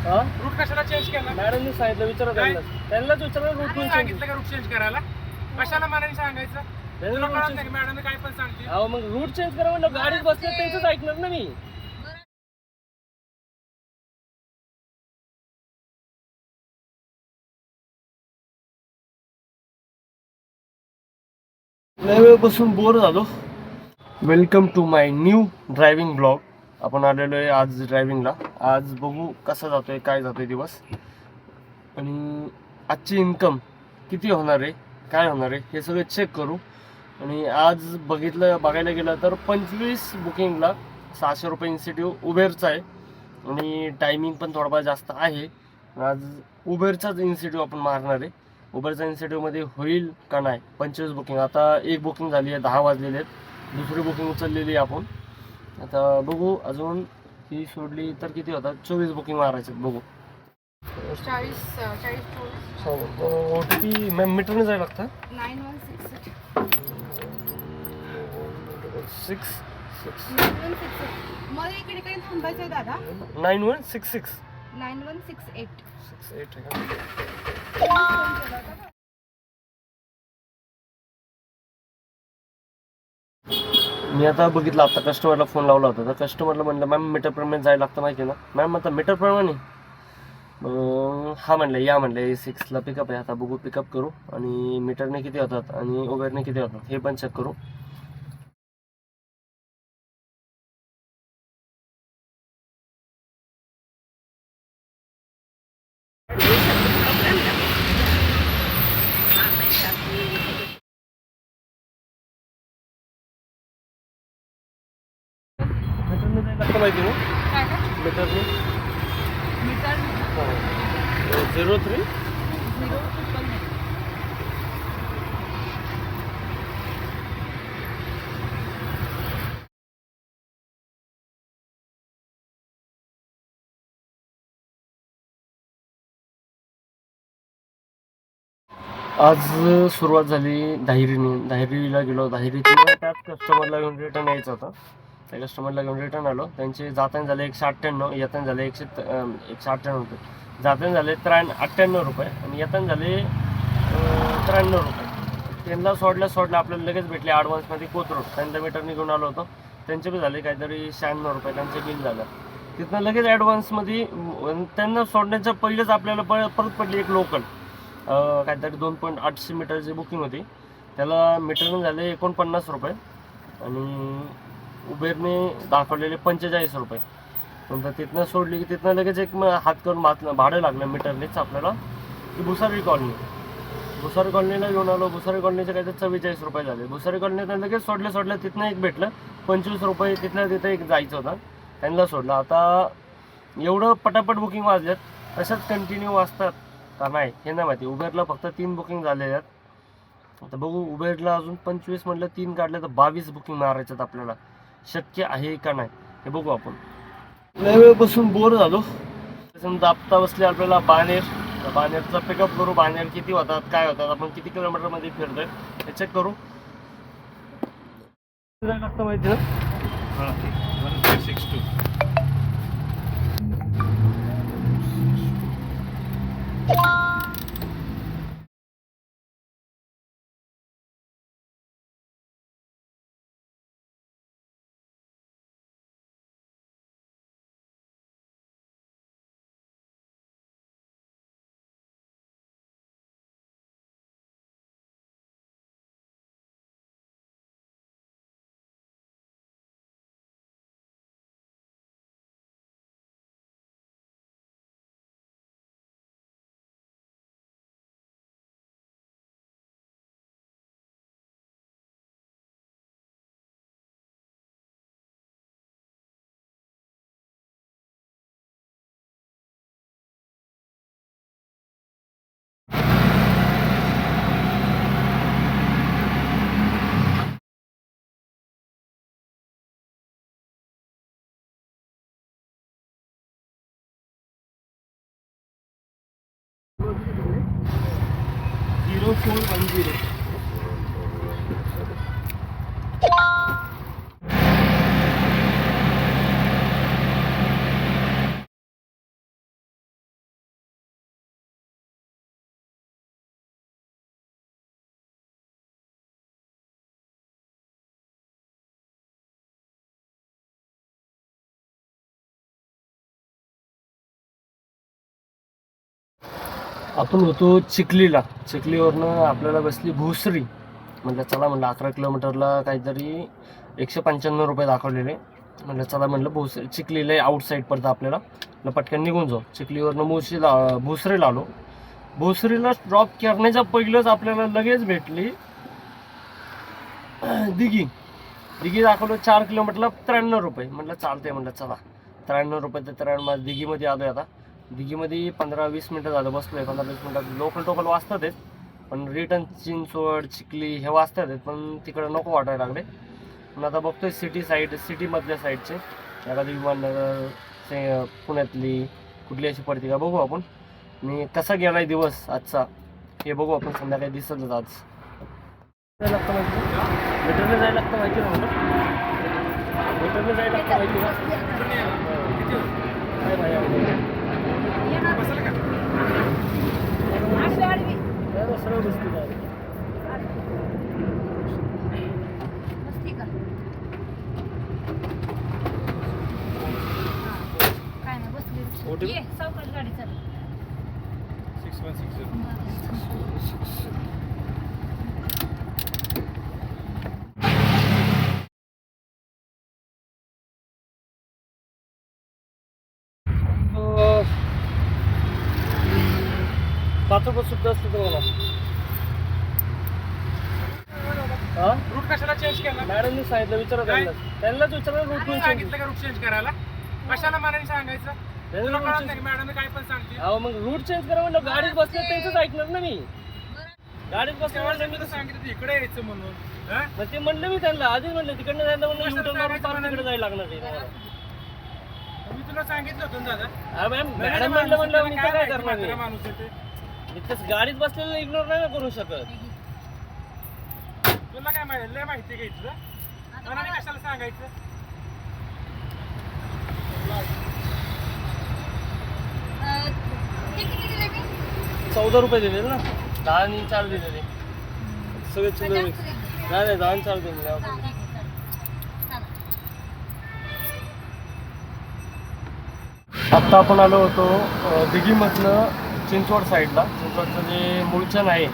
हा रूट कशाला चेंज केला? मॅडमनी सांगितलं, विचारा काय? त्यांनाच विचारा रूट कोणी सांगितलं का रूट चेंज करायला? कशाला मनाने सांगायचं? तुला कळत नाही मॅडम काय पण सांगते. अहो मग रूट चेंज करा म्हणलं, गाडीत बसले त्यांचंच ऐकणार ना मी. लय वेळपासून बोर झालो. Welcome to my new driving blog. आपण आलेलो आहे आज ड्रायव्हिंगला. आज बघू कसा जातोय, काय जातोय दिवस, आणि आजची इन्कम किती होणार आहे, काय होणार आहे हे सगळं चेक करू. आणि आज बघायला गेलं तर 25 बुकिंगला 600 रुपये इन्सेंटिव्ह उबेरचा आहे. आणि टायमिंग पण थोडाफार जास्त आहे. आज उबेरचाच इन्सेंटिव्ह आपण मारणार आहे. उबरचा इन्सेंटिव्हमध्ये होईल का नाही. 25 बुकिंग, आता एक बुकिंग झाली आहे, 10 वाजलेले आहेत. दुसरी बुकिंग उचललेली आहे आपण. आता बघू, अजून ही सोडली तर किती होतात, 24 बुकिंग मारायचे. बघू 40 ओ टी पी मॅम मीटरने जायला लागतं. 9166 मला इकडे काही थांबायचं आहे दादा. 9166 9168 68 आहे का? मी आता बघितलं, आता कस्टमरला फोन लावला होता, तर कस्टमरला म्हणलं मॅम मीटरप्रमाणे जायला लागतं माहिती ना. मॅम आता मीटरप्रमाणे हा म्हणलं या म्हणलं 6ला पिकअप आहे. आता बघू पिकअप करू आणि मीटरने किती होतात आणि उबेरने किती होतात हे पण चेक करू. मीटरने जायला लागतं माहिती ना. काय का मीटरने मीटर 03 0 आज सुरुवात झाली धायरीला गेलो. धायरीतून त्याच कस्टमरला घेऊन रिटर्न यायचं होतं. त्या कस्टमरला घेऊन रिटर्न आलो. त्यांचे जाताना झाले 198, येताना झाले 198 रुपये. जाताना झाले 98 रुपये आणि येताना झाले 93 रुपये. त्यांना सोडल्या आपल्याला लगेच भेटले ॲडव्हान्समध्ये कोथरूड. त्यांना मीटरने घेऊन आलो होतो. त्यांचे बी झाले काहीतरी 96 रुपये त्यांचे बिल झालं. तिथनं लगेच ॲडव्हान्समध्ये त्यांना सोडण्याच्या पहिलेच आपल्याला परत पडली एक लोकल, काहीतरी 2.800 मीटरची बुकिंग होती. त्याला मीटरने झाले 49 रुपये आणि उबेरने दाखवलेले 45 रुपये. नंतर तिथनं सोडली की तिथनं लगेच एक हात करून भाडं लागलं मीटरनेच आपल्याला की भुसारी कॉलनीला घेऊन आलो. भुसारी कॉलनीचे काहीतरी 44 रुपये झाले. भुसारी कॉलनीत लगेच सोडल्या तिथनं एक भेटलं 25 रुपये. तिथं एक जायचं होतं, त्यांना सोडलं. आता एवढं पटापट बुकिंग वाजल्यात, तशाच कंटिन्यू वाजतात का नाही हे नाही माहिती. उबेरला फक्त 3 बुकिंग झालेल्या आहेत. आता बघू उबेरला अजून 25 म्हटलं 3 काढले तर 22 बुकिंग मारायच्यात आपल्याला. शक्य आहे का नाही हे बघू आपण. लय वेळपासून बोर झालो. समजा आत्ता बसले आपल्याला बाणेरचा पिकअप करू. बाणेर किती होतात, काय होतात, आपण किती किलोमीटरमध्ये फिरतोय हे चेक करू. लागतं माहिती ना. 1362 आपण होतो चिखलीवरनं आपल्याला बसली भोसरी. म्हटलं चला, म्हणलं 11 किलोमीटरला काहीतरी 195 रुपये दाखवलेले. म्हटलं चला, म्हणलं चिखलीला आउटसाईड पडतं आपल्याला, पटकन निघून जाऊ. चिखलीवरनं भोसरीला आलो. भोसरीला ड्रॉप करण्याच्या पहिलंच आपल्याला लगेच भेटली दिघी दाखवलं 4 किलोमीटरला 93 रुपये. म्हटलं चालते, म्हटलं चला 93 रुपये तर 93 दिघीमध्ये आलोय. आता दिघीमध्ये 15-20 मिनटं झालं बसलोय. 15-20 मिनटात टोकल वाजतात आहेत, पण रिटर्न चिंचवड चिखली हे वाजतात आहेत, पण तिकडं नको वाटायला लागले. पण आता बघतोय सिटीमधल्या साईडचे एखादी विमाननगर पुण्यातली कुठली अशी पडते का बघू आपण. आणि कसा गेलाय दिवस आजचा हे बघू आपण. संध्याकाळी दिसतच आज मीटरने जायला लागतं माहिती ना. मीटरने जायला लागतं माहिती ना. काय भाई बसलं का? सरळ बसते काय नाही बसली. ये, सावकाश गाडी चालू. 6160. पाचोपत सुद्धा असतं तुम्हाला. हा रूट कशाला चेंज केला? मॅडमनी सांगितलं, विचारा त्यांनाच विचारा. रूट तू सांगितलं का रूट चेंज करायला? कशाला मनाने सांगायचं? तुला कळत नाही मॅडम काय पण सांगते. अहो मग रूट चेंज करा म्हणलं. गाडीत बसल्या त्यांचंच ऐकणार ना मी. गाडीत बसल्या मी तर सांगितलं इकडे यायचं म्हणून. हा? मग ते म्हणलं मी त्यांना आधीच म्हणलं तिकडनं जायला म्हणलं युटर्न मारून परत तिकडे जायला लागणार आहे मला. मी तुला सांगितलं होतं ना दादा. मॅडम म्हणलं मी काय करणार म्हातारा माणूस आहे ते. मी तसं गाडीत बसलेलं इग्नोर नाही करू शकत. तुला काय माहिती लय माहिती घ्यायचं मनाने कशाला सांगायचं. हे किती दिले मी? 14 रुपये दिले ना. 10 आणि 4 दिलेले सगळे चिल्लर. नाही 10 आणि 4 दिले. आत्ता आपण आलो होतो दिघीमधनं चिंचवड साईडला. चिंचवडचं जे मुळचंद आहे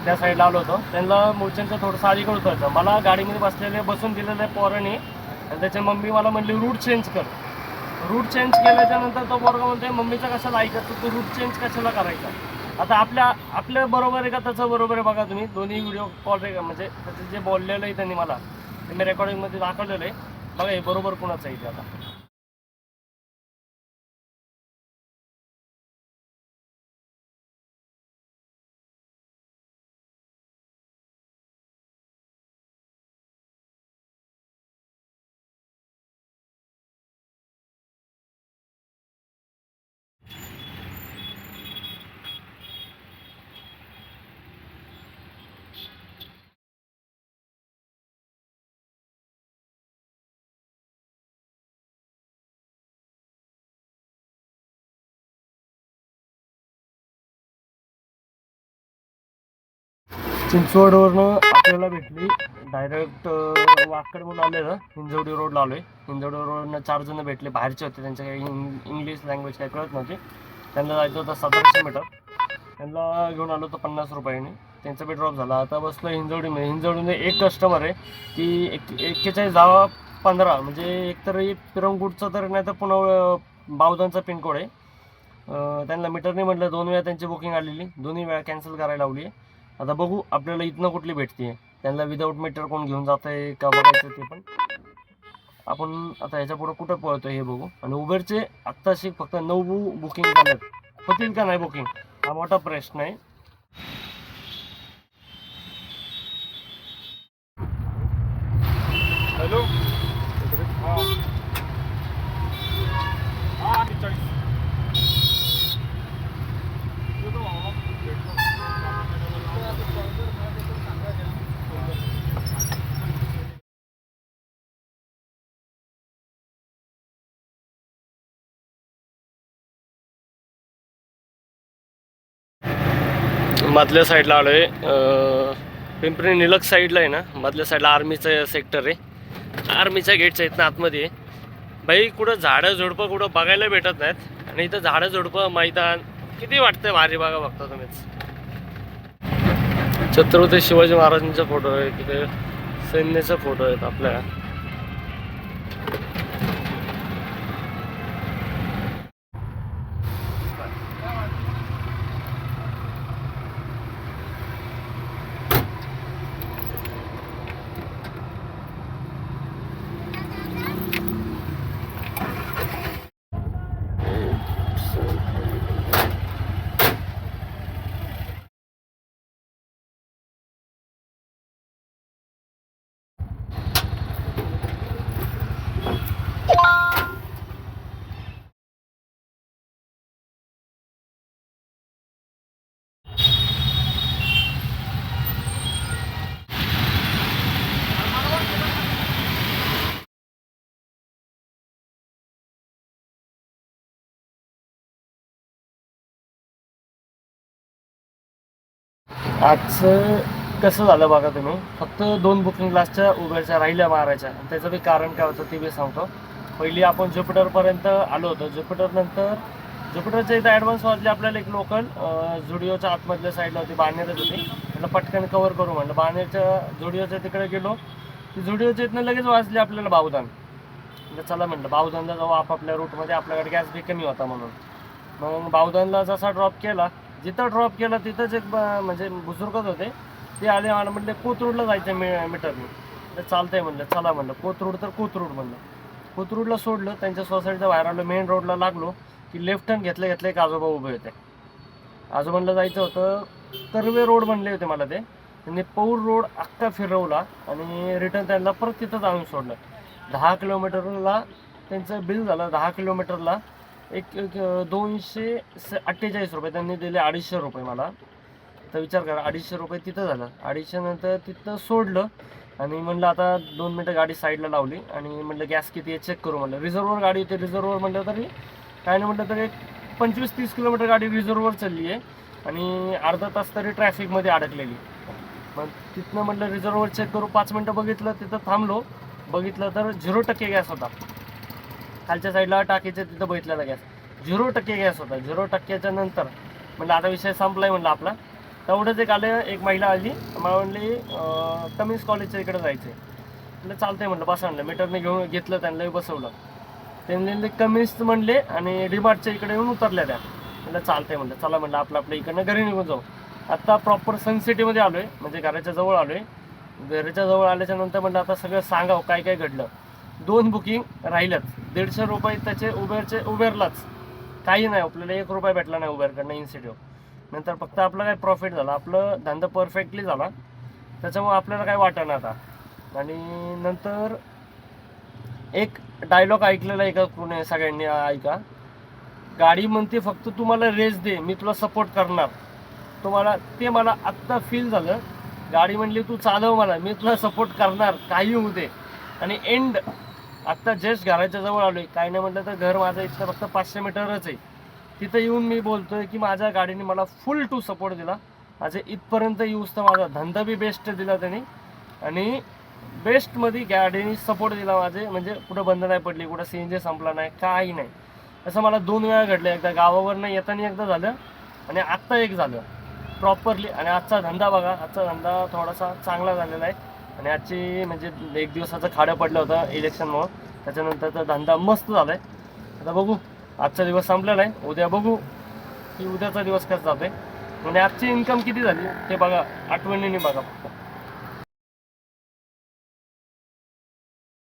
त्या साईडला आलो होतो. त्यांना मुळचंदचं थोडंसं अलीकडे उतरायचं. मला गाडीमध्ये बसून दिलेलं आहे पोराने, आणि त्याच्या मम्मी मला म्हणली रूट चेंज कर. रूट चेंज केल्याच्या नंतर तो पोरगा म्हणतोय मम्मीचा कशाला ऐकायचं, तू रूट चेंज कशाला करायचा. आता आपल्या बरोबर आहे का त्याचं बरोबर आहे बघा तुम्ही. दोन्ही व्हिडिओ कॉल म्हणजे त्याचं जे बोललेलं आहे त्यांनी मला ते मी रेकॉर्डिंगमध्ये दाखवलेलं आहे बघा. हे बरोबर कुणाचं आहे ते आता. चिंचवडवरनं आपल्याला भेटली डायरेक्ट वाकड म्हणून आलेलं. हिंजवडी रोडला आलोय. हिंजवडी रोडनं 4 जण भेटले. बाहेरचे होते, त्यांच्या काही इंग्लिश लँग्वेज काही कळत नव्हती. त्यांना जायचं होतं 1700 मीटर. त्यांना घेऊन आलो होतं 50 रुपयाने. त्यांचा बी ड्रॉप झाला. आता बसलं हिंजवडीमध्ये. हिंजवडीमध्ये एक कस्टमर आहे ती 4115 म्हणजे एकतरी पिरंगुटचं तर नाही तर पुन्हा बावधनचा पिनकोड आहे. त्यांना मीटरने म्हटलं 2 वेळा त्यांची बुकिंग आलेली, 2 वेळा कॅन्सल करायला लावली. आता बघू आपल्याला इथनं कुठली भेटते. त्यांना विदाऊट मीटर कोण घेऊन जात आहे का बघायचं ते पण. आपण आता ह्याच्या पुढं कुठं पळतो हे बघू. आणि उबेरचे आत्ताशी फक्त 9 बुकिंग झाल्यात. होतील का नाही बुकिंग हा मोठा प्रश्न आहे. हॅलो. हा 40. मधल्या साईडला आलो आहे. पिंपरी निलक साईडला आहे ना, मधल्या साईडला आर्मीचं सेक्टर आहे. आर्मीच्या गेटच्या इथनं आतमध्ये भाई कुठं झाडं झुडपं कुठं बघायला भेटत नाहीत. आणि इथं झाडं झुडपं मैदान किती वाटतंय भारी बघा, बघता तुम्हीच. छत्रपती शिवाजी महाराजांचा फोटो आहे तिथे, सैन्याचा फोटो आहेत आपल्या. आजचं कसं झालं बघा तुम्ही, फक्त 2 बुकिंग क्लासच्या उबरच्या राहिल्या मारायच्या. आणि त्याचं बी कारण काय होतं ते बी सांगतो. पहिली आपण ज्युपिटरपर्यंत आलो होतो. ज्युपिटरनंतर ज्युपिटरच्या इथं ॲडव्हान्स वाजले आपल्याला एक लोकल जुडिओच्या आतमधल्या साईडला होती, बाणेरच होती. म्हटलं पटकन कवर करू म्हणलं. बाणेरच्या जुडिओच्या तिकडे गेलो, ती जुडिओच्या इथनं लगेच वाजली आपल्याला बावधान. म्हणजे चला म्हटलं बावधानला जाऊ आपापल्या रूटमध्ये, आपल्याकडे गॅस बी कमी होता म्हणून. मग बावधानला जसा ड्रॉप केला, जिथं ड्रॉप केला तिथंच एक म्हणजे बुजुर्गच होते, ते आले. मला म्हटले कोथरूडला जायचं मीटरने. तर चालतंय म्हणलं, चला म्हणलं. कोथरूड तर कोथरूड म्हणलं. कोथरूडला सोडलं, त्यांच्या सोसायटीच्या बाहेर आलो, मेन रोडला लागलो की लेफ्ट टर्न घेतले एक आजोबा उभे होते. आजोबांना जायचं होतं, कर्वे रोड म्हणले होते मला ते. त्यांनी पौर रोड अख्खा फिरवला आणि रिटर्न त्यांना परत तिथंच आणून सोडलं. 10 किलोमीटरला त्यांचं बिल झालं. 10 किलोमीटरला एक 248 रुपये त्यांनी दिले, 250 रुपये मला. तर विचार करा, 250 रुपये तिथं झालं. 250 नंतर तिथं सोडलं आणि म्हणलं आता 2 मिनटं गाडी साईडला लावली आणि म्हणलं गॅस किती आहे चेक करू म्हणलं. रिझर्ववर गाडी होती, रिझर्ववर म्हणलं तरी काय नाही म्हटलं तरी एक 25-30 किलोमीटर गाडी रिझर्ववर चालली आहे आणि अर्धा तास तरी ट्रॅफिकमध्ये अडकलेली. मग तिथनं म्हटलं रिझर्ववर चेक करू. 5 मिनटं बघितलं, तिथं थांबलो. बघितलं तर 0% गॅस होता. खालच्या साईडला टाकीच्या तिथं बघितलेला गॅस 0% गॅस होता. 0%च्या नंतर म्हणलं आता विषय संपलाय म्हणलं आपला. तेवढंच एक आले, एक महिला आली, मला म्हणली कमिन्स कॉलेजच्या इकडे जायचं आहे. म्हटलं चालतंय म्हणलं, बसा म्हणलं. मीटरने घेऊन घेतलं, त्यांना बसवलं. त्यांनी कमिन्स म्हणले आणि डीमार्टच्या इकडे येऊन उतरल्या त्या. म्हटलं चालतंय म्हणलं, चला म्हणलं आपलं इकडनं घरी निघून जाऊ. आत्ता प्रॉपर सनसिटीमध्ये आलो आहे, म्हणजे घराच्या जवळ आलो आहे. घराच्या जवळ आल्याच्या नंतर म्हणलं आता सगळं सांगावं काय काय घडलं. 2 बुकिंग राहिलंच, 150 रुपये त्याचे उबेरलाच. काही नाही, आपल्याला 1 रुपया भेटला नाही उबेरकडनं इन्स्टिट्यूट. नंतर फक्त आपलं काय प्रॉफिट झाला, आपलं धंदा परफेक्टली झाला, त्याच्यामुळे आपल्याला काय वाटणार आता. आणि नंतर एक डायलॉग ऐकलेला एका कोणी सगळ्यांनी ऐका. गाडी म्हणते फक्त तुम्हाला रेस दे, मी तुला सपोर्ट करणार. तुम्हाला ते मला आत्ता फील झालं. गाडी म्हणली तू चालव मला, मी तुला सपोर्ट करणार, काही होऊ दे. आणि एंड आत्ता जस्ट घराच्या जवळ आलो आहे. काय नाही म्हटलं तर घर माझं इथं फक्त 500 मीटरच आहे. तिथं येऊन मी बोलतोय की माझ्या गाडीने मला फुल टू सपोर्ट दिला. माझे इथपर्यंत येऊस तर माझा धंदा बी बेस्ट दिला त्यांनी आणि बेस्टमध्ये गाडीने सपोर्ट दिला माझे. म्हणजे कुठं बंद नाही पडली, कुठं CNG संपला नाही, काही नाही. असं मला 2 वेळा घडलं. एकदा गावावरनं येताना एकदा झालं आणि आत्ता एक झालं प्रॉपरली. आणि आजचा धंदा बघा, आजचा धंदा थोडासा चांगला झालेला आहे. आणि आजची म्हणजे 1 दिवसाचं खाडं पडलं होतं इलेक्शनमुळं, त्याच्यानंतरचा धंदा मस्त झाला आहे. आता बघू, आजचा दिवस संपलेला आहे, उद्या बघू की उद्याचा दिवस कसा जातो आहे. म्हणजे आजची इन्कम किती झाली ते बघा, आठवणीने बघा.